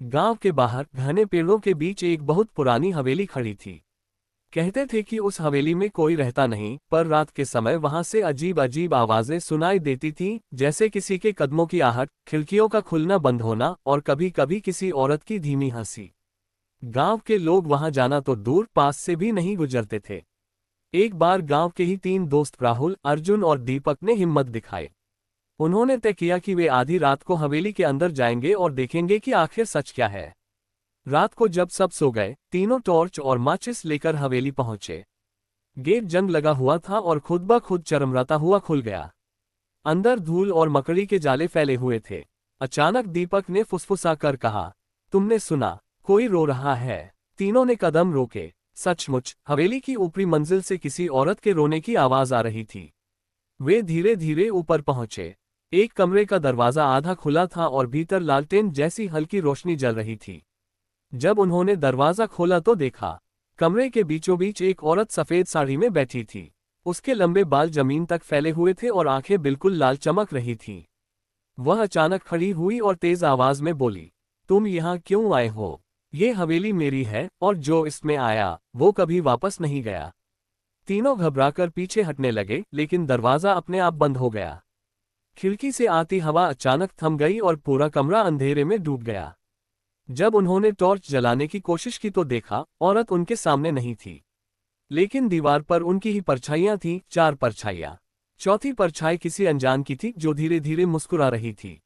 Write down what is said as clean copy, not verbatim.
गांव के बाहर घने पेड़ों के बीच एक बहुत पुरानी हवेली खड़ी थी। कहते थे कि उस हवेली में कोई रहता नहीं, पर रात के समय वहां से अजीब अजीब आवाजें सुनाई देती थीं, जैसे किसी के कदमों की आहट, खिड़कियों का खुलना बंद होना और कभी कभी किसी औरत की धीमी हंसी। गांव के लोग वहां जाना तो दूर, पास से भी नहीं गुजरते थे। एक बार गांव के ही 3 दोस्त राहुल, अर्जुन और दीपक ने हिम्मत दिखाई। उन्होंने तय किया कि वे आधी रात को हवेली के अंदर जाएंगे और देखेंगे कि आखिर सच क्या है। रात को जब सब सो गए, तीनों टॉर्च और माचिस लेकर हवेली पहुंचे। गेट जंग लगा हुआ था और खुद ब खुद चरमराता हुआ खुल गया। अंदर धूल और मकड़ी के जाले फैले हुए थे। अचानक दीपक ने फुसफुसाकर कहा, तुमने सुना? कोई रो रहा है। तीनों ने कदम रोके। सचमुच हवेली की ऊपरी मंजिल से किसी औरत के रोने की आवाज आ रही थी। वे धीरे धीरे ऊपर पहुंचे। एक कमरे का दरवाजा आधा खुला था और भीतर लालटेन जैसी हल्की रोशनी जल रही थी। जब उन्होंने दरवाजा खोला तो देखा, कमरे के बीचों बीच एक औरत सफेद साड़ी में बैठी थी। उसके लंबे बाल जमीन तक फैले हुए थे और आंखें बिल्कुल लाल चमक रही थीं। वह अचानक खड़ी हुई और तेज आवाज में बोली, तुम यहाँ क्यों आए हो? ये हवेली मेरी है और जो इसमें आया वो कभी वापस नहीं गया। तीनों घबराकर पीछे हटने लगे, लेकिन दरवाजा अपने आप बंद हो गया। खिड़की से आती हवा अचानक थम गई और पूरा कमरा अंधेरे में डूब गया। जब उन्होंने टॉर्च जलाने की कोशिश की तो देखा, औरत उनके सामने नहीं थी। लेकिन दीवार पर उनकी ही परछाइयां थीं, 4 परछाइयां। चौथी परछाई किसी अनजान की थी जो धीरे धीरे मुस्कुरा रही थी।